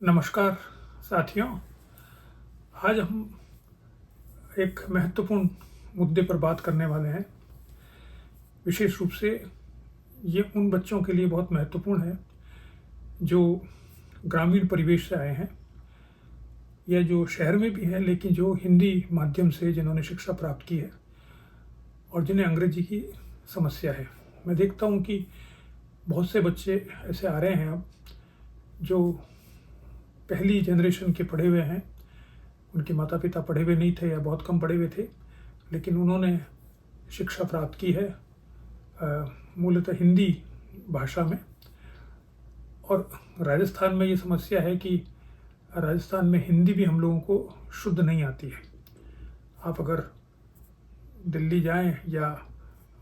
नमस्कार साथियों। आज हम एक महत्वपूर्ण मुद्दे पर बात करने वाले हैं। विशेष रूप से ये उन बच्चों के लिए बहुत महत्वपूर्ण है जो ग्रामीण परिवेश से आए हैं या जो शहर में भी हैं, लेकिन जो हिंदी माध्यम से जिन्होंने शिक्षा प्राप्त की है और जिन्हें अंग्रेजी की समस्या है। मैं देखता हूँ कि बहुत से बच्चे ऐसे आ रहे हैं अब जो पहली जनरेशन के पढ़े हुए हैं। उनके माता पिता पढ़े हुए नहीं थे या बहुत कम पढ़े हुए थे, लेकिन उन्होंने शिक्षा प्राप्त की है मूलतः हिंदी भाषा में। और राजस्थान में ये समस्या है कि राजस्थान में हिंदी भी हम लोगों को शुद्ध नहीं आती है। आप अगर दिल्ली जाएं या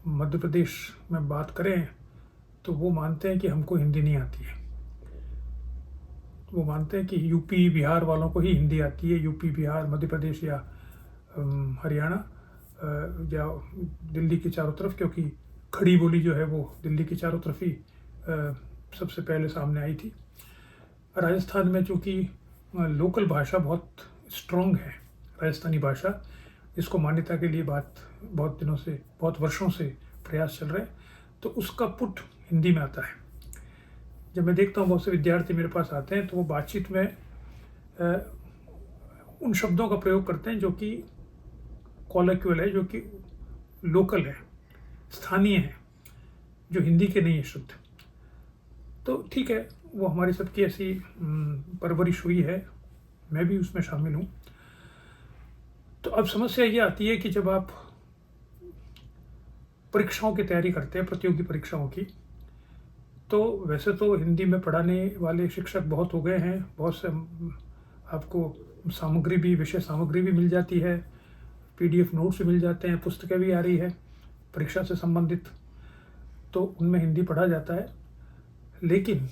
मध्य प्रदेश में बात करें तो वो मानते हैं कि हमको हिंदी नहीं आती है। वो मानते हैं कि यूपी बिहार वालों को ही हिंदी आती है। यूपी बिहार मध्य प्रदेश या हरियाणा या दिल्ली के चारों तरफ, क्योंकि खड़ी बोली जो है वो दिल्ली के चारों तरफ ही सबसे पहले सामने आई थी। राजस्थान में चूँकि लोकल भाषा बहुत स्ट्रॉन्ग है, राजस्थानी भाषा, जिसको मान्यता के लिए बहुत दिनों से, बहुत वर्षों से प्रयास चल रहे हैं, तो उसका पुट हिंदी में आता है। जब मैं देखता हूँ बहुत से विद्यार्थी मेरे पास आते हैं तो वो बातचीत में उन शब्दों का प्रयोग करते हैं जो कि कॉलोक्वियल है, जो कि लोकल है, स्थानीय है, जो हिंदी के नहीं है शुद्ध। तो ठीक है, वो हमारी सबकी ऐसी परवरिश हुई है, मैं भी उसमें शामिल हूँ। तो अब समस्या ये आती है कि जब आप परीक्षाओं की तैयारी करते हैं, प्रतियोगी परीक्षाओं की, तो वैसे तो हिंदी में पढ़ाने वाले शिक्षक बहुत हो गए हैं, बहुत से आपको सामग्री भी, विषय सामग्री भी मिल जाती है, PDF नोट्स भी मिल जाते हैं, पुस्तकें भी आ रही है परीक्षा से संबंधित, तो उनमें हिंदी पढ़ा जाता है। लेकिन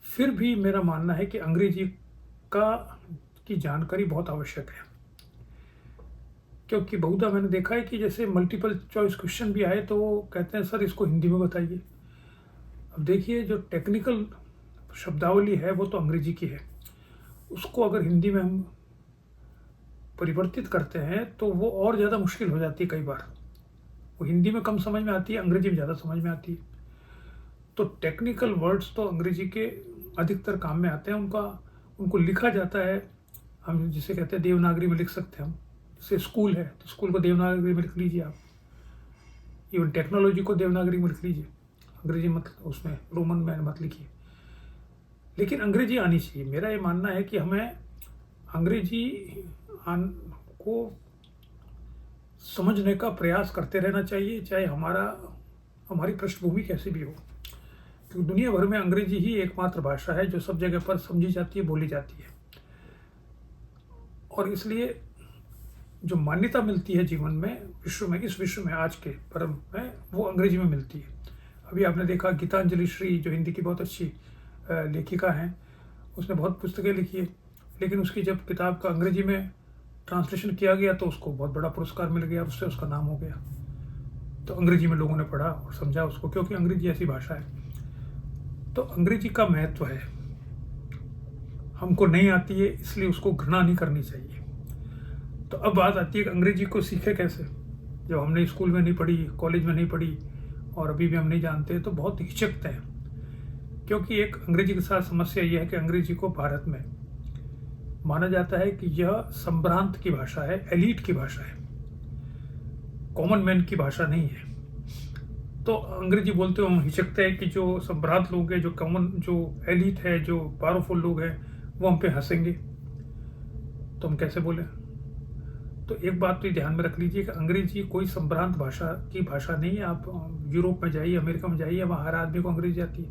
फिर भी मेरा मानना है कि अंग्रेजी की जानकारी बहुत आवश्यक है, क्योंकि बहुधा मैंने देखा है कि जैसे मल्टीपल चॉइस क्वेश्चन भी आए तो वो कहते हैं सर इसको हिंदी में बताइए। अब देखिए, जो टेक्निकल शब्दावली है वो तो अंग्रेजी की है, उसको अगर हिंदी में हम परिवर्तित करते हैं तो वो और ज़्यादा मुश्किल हो जाती है। कई बार वो हिंदी में कम समझ में आती है, अंग्रेजी में ज़्यादा समझ में आती है। तो टेक्निकल वर्ड्स तो अंग्रेजी के अधिकतर काम में आते हैं, उनको लिखा जाता है, हम जिसे कहते हैं देवनागरी में लिख सकते हैं हम। जैसे स्कूल है तो स्कूल को देवनागरी में लिख लीजिए आप, इवन टेक्नोलॉजी को देवनागरी में लिख लीजिए, अंग्रेजी मत, उसमें रोमन में मत लिखिए। लेकिन अंग्रेजी आनी चाहिए। मेरा ये मानना है कि हमें अंग्रेजी को समझने का प्रयास करते रहना चाहिए, चाहे हमारी पृष्ठभूमि कैसी भी हो, क्योंकि दुनिया भर में अंग्रेजी ही एकमात्र भाषा है जो सब जगह पर समझी जाती है, बोली जाती है। और इसलिए जो मान्यता मिलती है जीवन में, विश्व में, इस विश्व में, आज के परम में, वो अंग्रेजी में मिलती है। अभी आपने देखा गीतांजलि श्री, जो हिंदी की बहुत अच्छी लेखिका हैं, उसने बहुत पुस्तकें लिखी है, लेकिन उसकी जब किताब का अंग्रेजी में ट्रांसलेशन किया गया तो उसको बहुत बड़ा पुरस्कार मिल गया, उससे उसका नाम हो गया। तो अंग्रेजी में लोगों ने पढ़ा और समझा उसको, क्योंकि अंग्रेजी ऐसी भाषा है। तो अंग्रेजी का महत्व है, हमको नहीं आती है इसलिए उसको घृणा नहीं करनी चाहिए। तो अब बात आती है कि अंग्रेजी को सीखे कैसे। जब हमने स्कूल में नहीं पढ़ी, कॉलेज में नहीं पढ़ी और अभी भी हम नहीं जानते, तो बहुत हिचकते हैं, क्योंकि एक अंग्रेजी के साथ समस्या यह है कि अंग्रेजी को भारत में माना जाता है कि यह संभ्रांत की भाषा है, एलीट की भाषा है, कॉमन मैन की भाषा नहीं है। तो अंग्रेजी बोलते हुए हम हिचकते हैं कि जो संभ्रांत लोग हैं, जो एलीट है, जो पावरफुल लोग हैं, वो हम पे हंसेंगे, तो हम कैसे बोलें। तो एक बात तो ध्यान में रख लीजिए कि अंग्रेजी कोई संभ्रांत भाषा नहीं है। आप यूरोप में जाइए, अमेरिका में जाइए, वहाँ हर आदमी को अंग्रेजी आती है,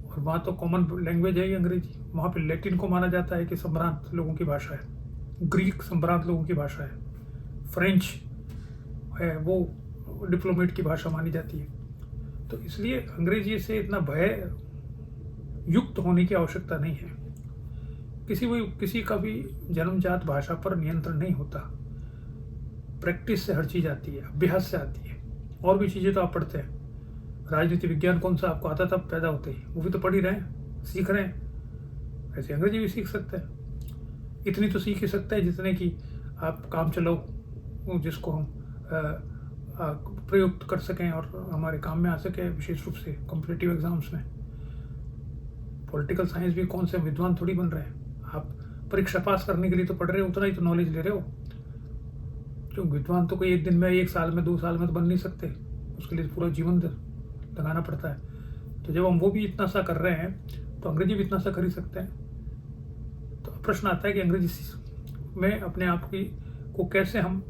और वहाँ तो कॉमन लैंग्वेज है ही अंग्रेजी। वहाँ पे लैटिन को माना जाता है कि संभ्रांत लोगों की भाषा है, ग्रीक संभ्रांत लोगों की भाषा है, फ्रेंच है वो डिप्लोमेट की भाषा मानी जाती है। तो इसलिए अंग्रेजी से इतना भय युक्त होने की आवश्यकता नहीं है। किसी का भी जन्मजात भाषा पर नियंत्रण नहीं होता, प्रैक्टिस से हर चीज़ आती है, अभ्यास से आती है। और भी चीज़ें तो आप पढ़ते हैं, राजनीति विज्ञान कौन सा आपको आता था पैदा होते ही, वो भी तो पढ़ ही रहे हैं, सीख रहे हैं। वैसे अंग्रेजी भी सीख सकते हैं। इतनी तो सीख ही सकते हैं जितने कि आप काम चलाओ जिसको हम प्रयुक्त कर सकें और हमारे काम में आ सके, विशेष रूप से कॉम्पिटिटिव एग्जाम्स में। पॉलिटिकल साइंस भी कौन से विद्वान थोड़ी बन रहे हैं, आप परीक्षा पास करने के लिए तो पढ़ रहे हो, उतना ही तो नॉलेज ले रहे हो। क्यों, विद्वान तो कोई एक दिन में, एक साल में, 2 साल में तो बन नहीं सकते, उसके लिए पूरा जीवन लगाना पड़ता है। तो जब हम वो भी इतना सा कर रहे हैं तो अंग्रेजी भी इतना सा कर ही सकते हैं। तो प्रश्न आता है कि अंग्रेजी में अपने आप की को कैसे हम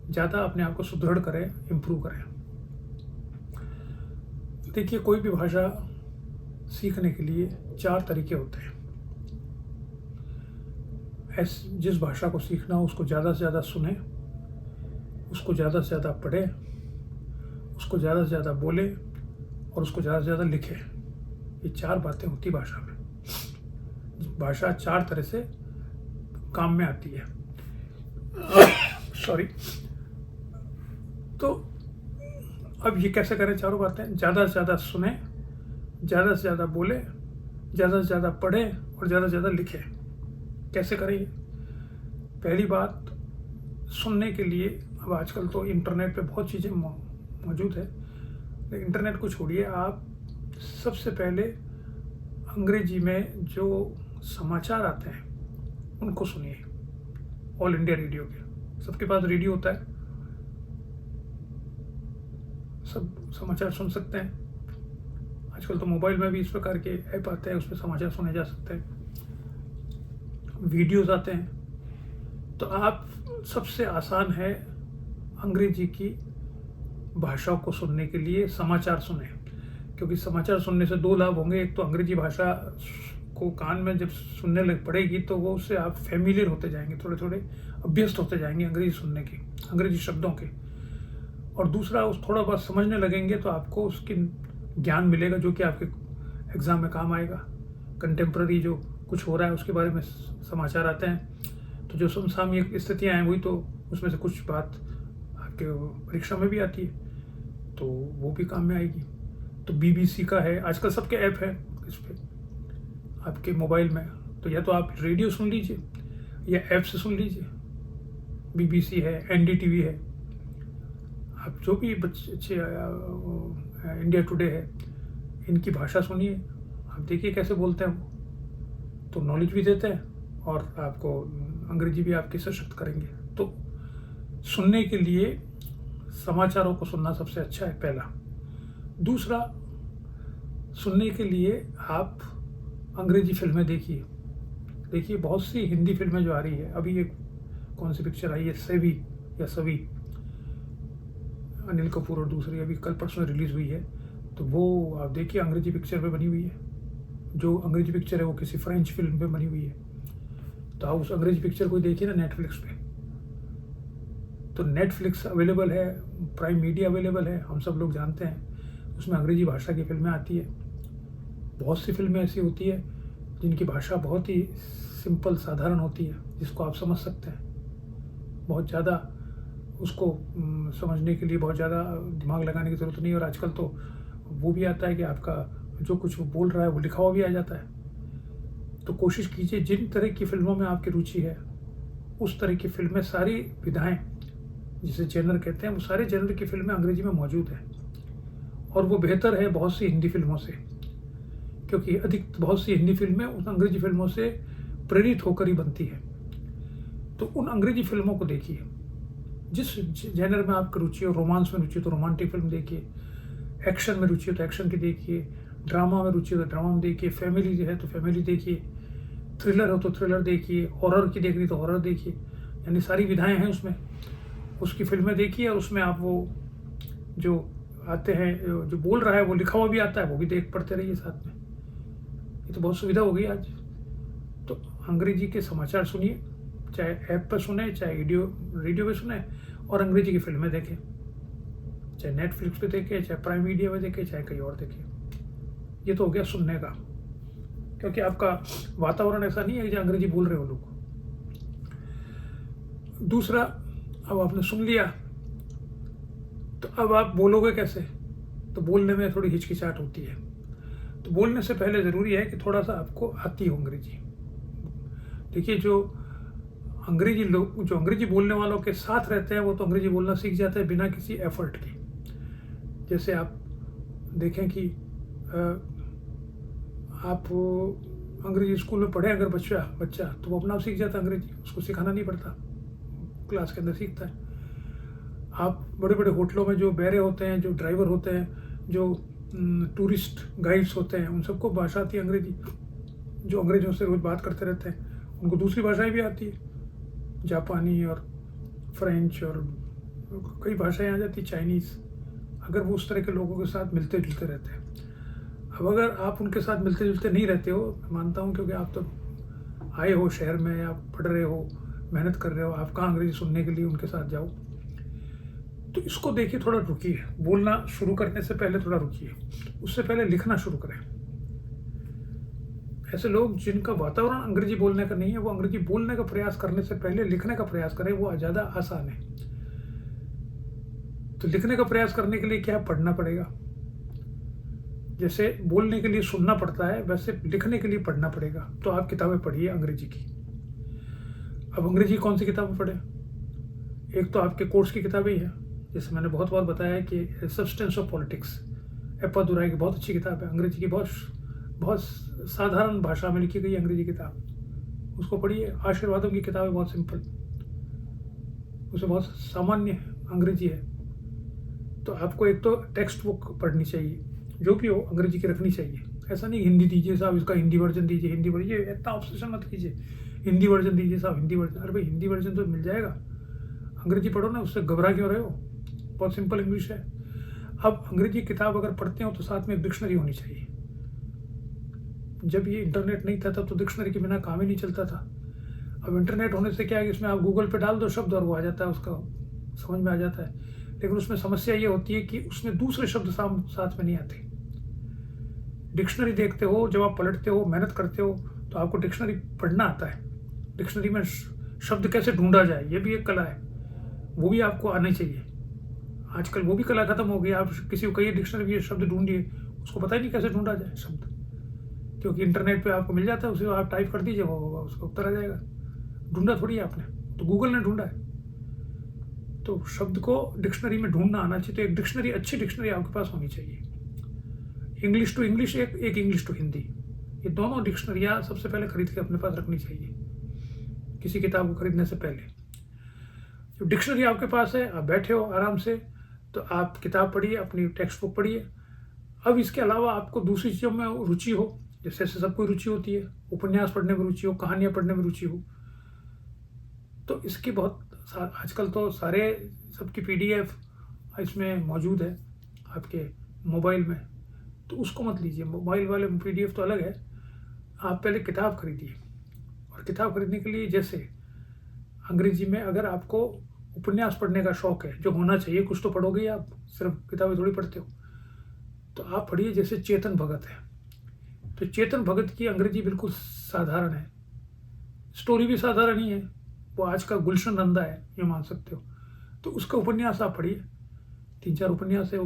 ज़्यादा अपने आप को सुदृढ़ करें, इम्प्रूव करें। देखिए, कोई भी भाषा सीखने के लिए 4 तरीके होते हैं। जिस भाषा को सीखना हो उसको ज़्यादा से ज़्यादा सुने, उसको ज़्यादा से ज़्यादा पढ़े, उसको ज़्यादा से ज़्यादा बोले और उसको ज़्यादा से ज़्यादा लिखे। ये 4 बातें होती भाषा में। भाषा 4 तरह से काम में आती है। सॉरी। तो अब ये कैसे करें चारों बातें? ज़्यादा से ज़्यादा सुने, ज़्यादा से ज़्यादा बोले, ज़्यादा से ज़्यादा पढ़े और ज़्यादा से ज़्यादा लिखे। कैसे करें? पहली बात, सुनने के लिए अब आजकल तो इंटरनेट पे बहुत चीज़ें मौजूद है। इंटरनेट को छोड़िए, आप सबसे पहले अंग्रेजी में जो समाचार आते हैं उनको सुनिए। ऑल इंडिया रेडियो के, सबके पास रेडियो होता है, सब समाचार सुन सकते हैं। आजकल तो मोबाइल में भी इस प्रकार के ऐप आते हैं, उस पर समाचार सुने जा सकते हैं, वीडियोस आते हैं। तो आप सबसे आसान है अंग्रेजी की भाषा को सुनने के लिए समाचार सुने, क्योंकि समाचार सुनने से 2 लाभ होंगे। एक तो अंग्रेजी भाषा को कान में जब सुनने लग पड़ेगी तो वो उससे आप फेमिलियर होते जाएंगे, थोड़े थोड़े अभ्यस्त होते जाएंगे अंग्रेजी सुनने के, अंग्रेजी शब्दों के। और दूसरा, उस थोड़ा बहुत समझने लगेंगे तो आपको उसकी ज्ञान मिलेगा जो कि आपके एग्ज़ाम में काम आएगा। कंटेम्प्ररी जो कुछ हो रहा है उसके बारे में समाचार आते हैं, तो जो समसामयिक स्थितियाँ हैं वही तो उसमें से कुछ बात आपके परीक्षा में भी आती है, तो वो भी काम में आएगी। तो BBC का है, आजकल सबके ऐप है इस पर आपके मोबाइल में, तो या तो आप रेडियो सुन लीजिए या ऐप से सुन लीजिए। BBC है, NDTV है, आप जो भी अच्छे इंडिया टुडे है, इनकी भाषा सुनिए, आप देखिए कैसे बोलते हैं वो, तो नॉलेज भी देते हैं और आपको अंग्रेजी भी आपकी सशक्त करेंगे। तो सुनने के लिए समाचारों को सुनना सबसे अच्छा है, पहला। दूसरा, सुनने के लिए आप अंग्रेजी फिल्में देखिए बहुत सी हिंदी फिल्में जो आ रही है। अभी एक कौन सी पिक्चर आई है, सवी, अनिल कपूर और दूसरी अभी कल परसों रिलीज़ हुई है, तो वो आप देखिए अंग्रेजी पिक्चर पे बनी हुई है। जो अंग्रेजी पिक्चर है वो किसी फ्रेंच फिल्म पे बनी हुई है, तो आप उस अंग्रेजी पिक्चर को देखिए ना नेटफ्लिक्स पे। तो नेटफ्लिक्स अवेलेबल है, प्राइम मीडिया अवेलेबल है, हम सब लोग जानते हैं, उसमें अंग्रेजी भाषा की फिल्में आती है। बहुत सी फिल्में ऐसी होती है जिनकी भाषा बहुत ही सिंपल, साधारण होती है, जिसको आप समझ सकते हैं। बहुत ज़्यादा उसको समझने के लिए बहुत ज़्यादा दिमाग लगाने की ज़रूरत नहीं है। और आजकल तो वो भी आता है कि आपका जो कुछ वो बोल रहा है वो लिखा हुआ भी आ जाता है। तो कोशिश कीजिए, जिन तरह की फिल्मों में आपकी रुचि है उस तरह की फिल्में, सारी विधाएं जिसे जेनर कहते हैं, वो सारे जेनर की फिल्में अंग्रेजी में मौजूद हैं। और वो बेहतर है बहुत सी हिंदी फिल्मों से, क्योंकि बहुत सी हिंदी फिल्में उन अंग्रेजी फिल्मों से प्रेरित होकर ही बनती है। तो उन अंग्रेजी फिल्मों को देखिए, जिस जेनर में आपकी रुचि हो। रोमांस में रुचि हो तो रोमांटिक फिल्म देखिए, एक्शन में रुचि हो तो एक्शन की देखिए, ड्रामा में रुचि हो तो ड्रामा में देखिए, फैमिली है तो फैमिली देखिए, थ्रिलर हो तो थ्रिलर देखिए, हॉरर की देखनी तो हॉरर देखिए। यानी सारी विधाएं हैं उसमें, उसकी फिल्में देखिए और उसमें आप वो जो आते हैं, जो बोल रहा है वो लिखा हुआ भी आता है, वो भी पढ़ते रहिए साथ में। ये तो बहुत सुविधा हो गई आज। तो अंग्रेजी के समाचार सुनिए, चाहे ऐप पर सुने, चाहे रेडियो पे सुने, और अंग्रेजी की फिल्में देखें, चाहे नेटफ्लिक्स पे देखें, चाहे प्राइम मीडिया पे देखें, चाहे कहीं और देखें। ये तो हो गया सुनने का, क्योंकि आपका वातावरण ऐसा नहीं है कि अंग्रेजी बोल रहे हो लोग। दूसरा, अब आपने सुन लिया तो अब आप बोलोगे कैसे? तो बोलने में थोड़ी हिचकिचाहट होती है। तो बोलने से पहले ज़रूरी है कि थोड़ा सा आपको आती हो अंग्रेजी। देखिए, जो अंग्रेजी बोलने वालों के साथ रहते हैं वो तो अंग्रेजी बोलना सीख जाते हैं बिना किसी एफर्ट के। जैसे आप देखें कि आप अंग्रेजी स्कूल में पढ़े अगर बच्चा तो वो अपना आप सीख जाता है अंग्रेजी, उसको सिखाना नहीं पड़ता, क्लास के अंदर सीखता है। आप बड़े बड़े होटलों में जो बैरे होते हैं, जो ड्राइवर होते हैं, जो टूरिस्ट गाइड्स होते हैं, उन सबको भाषा आती है अंग्रेजी। जो अंग्रेजों से रोज़ बात करते रहते हैं उनको दूसरी भाषाएं भी आती है, जापानी और फ्रेंच और कई भाषाएं आ जाती, चाइनीज़, अगर वो उस तरह के लोगों के साथ मिलते जुलते रहते हैं। अब अगर आप उनके साथ मिलते जुलते नहीं रहते हो, मैं मानता हूँ, क्योंकि आप तो आए हो शहर में, आप पढ़ रहे हो, मेहनत कर रहे हो, आप कहाँ अंग्रेजी सुनने के लिए उनके साथ जाओ। तो इसको देखिए, थोड़ा रुकिए, बोलना शुरू करने से पहले थोड़ा रुकिए, उससे पहले लिखना शुरू करें। ऐसे लोग जिनका वातावरण अंग्रेजी बोलने का नहीं है, वो अंग्रेजी बोलने का प्रयास करने से पहले लिखने का प्रयास करें, वो ज़्यादा आसान है। तो लिखने का प्रयास करने के लिए क्या पढ़ना पड़ेगा? जैसे बोलने के लिए सुनना पड़ता है, वैसे लिखने के लिए पढ़ना पड़ेगा। तो आप किताबें पढ़िए अंग्रेजी की। अब अंग्रेजी कौन सी किताबें पढ़ें? एक तो आपके कोर्स की किताबें ही है, जैसे मैंने बहुत बार बताया है कि सब्सटेंस ऑफ पॉलिटिक्स, एप्पादुराई की बहुत अच्छी किताब है, अंग्रेजी की बहुत साधारण भाषा में लिखी गई अंग्रेजी किताब, उसको पढ़िए। आशीर्वादों की किताब है, बहुत सिंपल, उसे बहुत सामान्य अंग्रेजी है। तो आपको एक तो टेक्स्ट बुक पढ़नी चाहिए, जो भी हो अंग्रेजी की रखनी चाहिए। ऐसा नहीं हिंदी दीजिए साहब, इसका हिंदी वर्जन दीजिए, हिंदी वर्जन, ये इतना ऑब्सेशन मत कीजिए, हिंदी वर्जन दीजिए साहब, हिंदी वर्जन। अरे भाई, हिंदी वर्जन तो मिल जाएगा, अंग्रेजी पढ़ो ना, उससे घबरा क्यों रहे हो? बहुत सिंपल इंग्लिश है। अब अंग्रेजी किताब अगर पढ़ते हो तो साथ में एक डिक्शनरी होनी चाहिए। जब ये इंटरनेट नहीं था तब तो डिक्शनरी के बिना काम ही नहीं चलता था। अब इंटरनेट होने से क्या है कि इसमें आप गूगल पे डाल दो शब्द और वो आ जाता है, उसका समझ में आ जाता है। लेकिन उसमें समस्या ये होती है कि उसमें दूसरे शब्द साथ में नहीं आते। डिक्शनरी देखते हो, जब आप पलटते हो, मेहनत करते हो, तो आपको डिक्शनरी पढ़ना आता है। डिक्शनरी में शब्द कैसे ढूंढा जाए, ये भी एक कला है, वो भी आपको आनी चाहिए। आजकल वो भी कला खत्म हो गई। आप किसी को कहिए डिक्शनरी में ये शब्द ढूंढिए, उसको पता ही नहीं कैसे ढूंढा जाए शब्द, क्योंकि इंटरनेट पे आपको मिल जाता है, उसे आप टाइप कर दीजिए, वो उसका उत्तर आ जाएगा। ढूंढा थोड़ी है आपने, तो गूगल ने ढूंढा है। तो शब्द को डिक्शनरी में ढूंढना आना चाहिए। तो एक डिक्शनरी, अच्छी डिक्शनरी आपके पास होनी चाहिए। इंग्लिश टू इंग्लिश, एक इंग्लिश टू हिंदी, ये दोनों डिक्शनरियाँ सबसे पहले खरीद के अपने पास रखनी चाहिए किसी किताब को खरीदने से पहले। जो डिक्शनरी आपके पास है, आप बैठे हो आराम से, तो आप किताब पढ़िए, अपनी टेक्स्ट बुक पढ़िए। अब इसके अलावा आपको दूसरी चीज़ों में रुचि हो, जैसे सबको रुचि होती है, उपन्यास पढ़ने में रुचि हो, कहानियाँ पढ़ने में रुचि हो, तो इसकी बहुत आजकल तो सारे सबकी PDF इसमें मौजूद है आपके मोबाइल में, तो उसको मत लीजिए, मोबाइल वाले PDF तो अलग है। आप पहले किताब खरीदिए, और किताब खरीदने के लिए जैसे अंग्रेजी में अगर आपको उपन्यास पढ़ने का शौक है, जो होना चाहिए, कुछ तो पढ़ोगे ही आप, सिर्फ किताबें थोड़ी पढ़ते हो, तो आप पढ़िए। जैसे चेतन भगत है, तो चेतन भगत की अंग्रेजी बिल्कुल साधारण है, स्टोरी भी साधारण ही है, वो आज का गुलशन नंदा है, ये मान सकते हो। तो उसका उपन्यास आप पढ़िए, 3-4 उपन्यास है, वो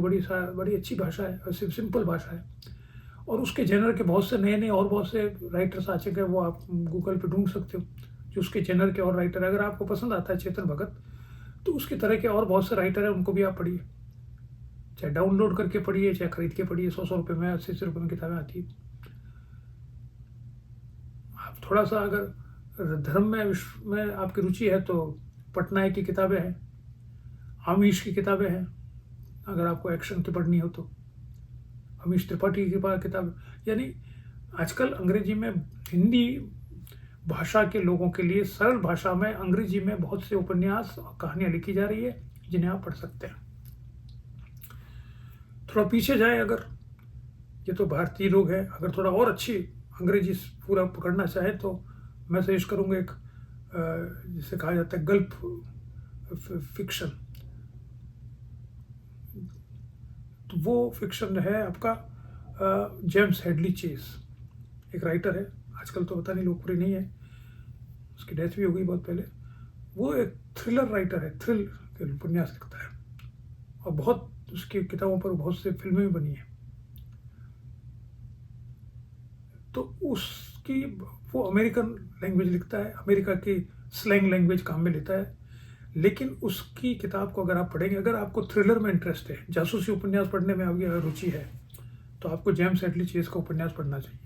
बड़ी अच्छी भाषा है और सिंपल भाषा है। और उसके जेनर के बहुत से नए और बहुत से राइटर्स आ चुके हैं, वो आप गूगल पे ढूंढ सकते हो, जो उसके जेनर के और राइटर। अगर आपको पसंद आता है चेतन भगत, तो उसकी तरह के और बहुत से राइटर हैं, उनको भी आप पढ़िए, चाहे डाउनलोड करके पढ़िए, चाहे खरीद के पढ़िए। 100 रुपये में, 80 रुपये में किताबें आती है। आप थोड़ा सा अगर धर्म में आपकी रुचि है, तो पटनायक की किताबें हैं, आमीश की किताबें हैं, अगर आपको एक्शन की पढ़नी हो तो अमीश त्रिपाठी की किताब। यानी आजकल अंग्रेजी में, हिंदी भाषा के लोगों के लिए सरल भाषा में अंग्रेजी में बहुत से उपन्यास और कहानियाँ लिखी जा रही है, जिन्हें आप पढ़ सकते हैं। थोड़ा पीछे जाए अगर, ये तो भारतीय लोग हैं, अगर थोड़ा और अच्छी अंग्रेजी पूरा पकड़ना चाहे तो मैं सजेस्ट करूँगा एक, जिसे कहा जाता है गल्प फिक्शन। तो वो फिक्शन है आपका जेम्स हेडली चेज, एक राइटर है, आजकल तो पता नहीं लोकप्रिय नहीं है, उसकी डेथ भी हो गई बहुत पहले। वो एक थ्रिलर राइटर है, थ्रिल के उपन्यास लिखता है, और बहुत उसकी किताबों पर बहुत से फिल्में भी बनी हैं। तो उसकी वो अमेरिकन लैंग्वेज लिखता है, अमेरिका की स्लैंग लैंग्वेज काम में लेता है। लेकिन उसकी किताब को अगर आप पढ़ेंगे, अगर आपको थ्रिलर में इंटरेस्ट है, जासूसी उपन्यास पढ़ने में आपकी अगर रुचि है, तो आपको जेम्स हेडली चेज का उपन्यास पढ़ना चाहिए।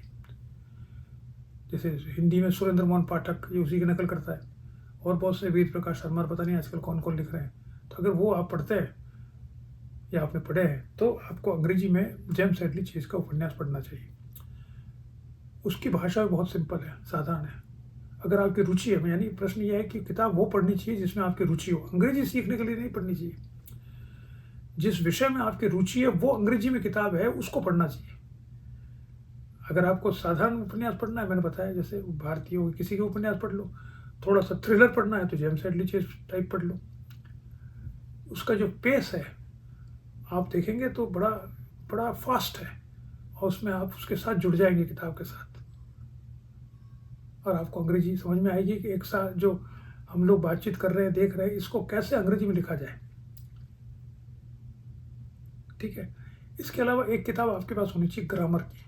जैसे हिंदी में सुरेंद्र मोहन पाठक, ये उसी की नकल करता है, और बहुत से वेद प्रकाश शर्मा, पता नहीं आजकल कौन कौन लिख रहे हैं। तो अगर वो आप पढ़ते हैं या आपने पढ़े हैं, तो आपको अंग्रेजी में जेम्स हेडली चेज का उपन्यास पढ़ना चाहिए। उसकी भाषा बहुत सिंपल है, साधारण है। अगर आपकी रुचि है, यानी प्रश्न ये है कि किताब वो पढ़नी चाहिए जिसमें आपकी रुचि हो। अंग्रेजी सीखने के लिए नहीं पढ़नी चाहिए। जिस विषय में आपकी रुचि है वो अंग्रेजी में किताब है, उसको पढ़ना चाहिए। अगर आपको साधारण उपन्यास पढ़ना है, मैंने बताया जैसे भारतीय हो, किसी के उपन्यास पढ़ लो। थोड़ा सा थ्रिलर पढ़ना है तो जेम्स हेडली चेज टाइप पढ़ लो। उसका जो पेस है आप देखेंगे तो बड़ा बड़ा फास्ट है, और उसमें आप उसके साथ जुड़ जाएंगे किताब के साथ, और आपको अंग्रेजी समझ में आएगी कि एक साथ जो हम लोग बातचीत कर रहे हैं, देख रहे हैं, इसको कैसे अंग्रेजी में लिखा जाए। ठीक है। इसके अलावा एक किताब आपके पास होनी चाहिए ग्रामर की।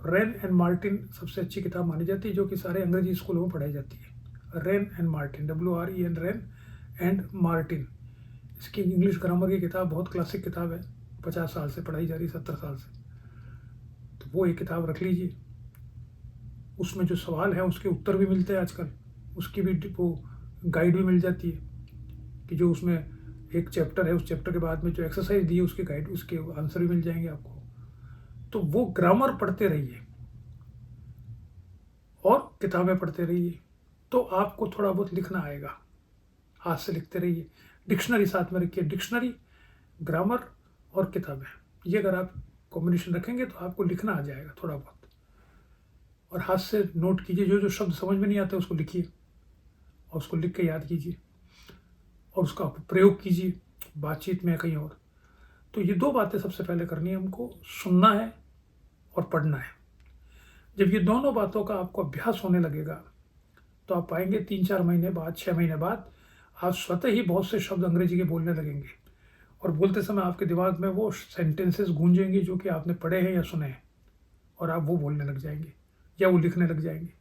रेन एंड मार्टिन सबसे अच्छी किताब मानी जाती है, जो कि सारे अंग्रेजी स्कूलों में पढ़ाई जाती है। Rain and Martin, WREN, rain and Martin. इसकी इंग्लिश ग्रामर की किताब बहुत क्लासिक किताब है, 50 साल से पढ़ाई जा रही, 70 साल से। तो वो एक किताब रख लीजिए। उसमें जो सवाल है उसके उत्तर भी मिलते हैं आजकल, उसकी भी वो गाइड भी मिल जाती है, कि जो उसमें एक चैप्टर है, उस चैप्टर के बाद में जो एक्सरसाइज दी है उसकी गाइड, उसके आंसर भी मिल जाएंगे आपको। तो वो ग्रामर पढ़ते रहिए और किताबें पढ़ते रहिए, तो आपको थोड़ा बहुत लिखना आएगा। हाथ से लिखते रहिए, डिक्शनरी साथ में रखिए, डिक्शनरी, ग्रामर और किताबें, ये अगर आप कॉम्बिनेशन रखेंगे तो आपको लिखना आ जाएगा थोड़ा बहुत। और हाथ से नोट कीजिए, जो जो शब्द समझ में नहीं आते उसको लिखिए, और उसको लिख के याद कीजिए, और उसका प्रयोग कीजिए बातचीत में कहीं और। तो ये 2 बातें सबसे पहले करनी है हमको, सुनना है और पढ़ना है। जब ये दोनों बातों का आपको अभ्यास होने लगेगा, तो आप पाएंगे 3-4 महीने बाद, 6 महीने बाद आप स्वतः ही बहुत से शब्द अंग्रेजी के बोलने लगेंगे, और बोलते समय आपके दिमाग में वो सेंटेंसेस गूंजेंगी जो कि आपने पढ़े हैं या सुने हैं, और आप वो बोलने लग जाएंगे या वो लिखने लग जाएंगे।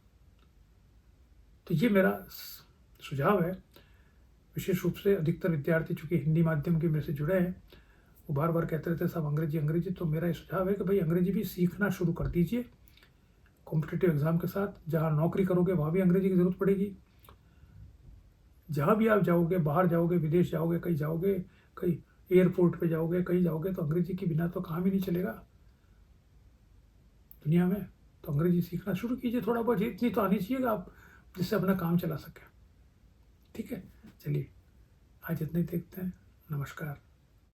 तो ये मेरा सुझाव है। विशेष रूप से अधिकतर विद्यार्थी चूँकि हिंदी माध्यम के मेरे से जुड़े हैं, वो बार बार कहते रहते हैं सब अंग्रेजी अंग्रेजी। तो मेरा ये सुझाव है कि भाई अंग्रेजी भी सीखना शुरू कर दीजिए। कॉम्पिटिटिव एग्ज़ाम के साथ जहाँ नौकरी करोगे वहाँ भी अंग्रेजी की ज़रूरत पड़ेगी। जहाँ भी आप जाओगे, बाहर जाओगे, विदेश जाओगे, कहीं जाओगे, कहीं एयरपोर्ट पे जाओगे, कहीं जाओगे, तो अंग्रेजी के बिना तो काम ही नहीं चलेगा दुनिया में। तो अंग्रेजी सीखना शुरू कीजिए, थोड़ा बहुत इतनी तो आनी चाहिए आप जिससे अपना काम चला सकें। ठीक है, चलिए आज इतना ही देखते हैं। नमस्कार।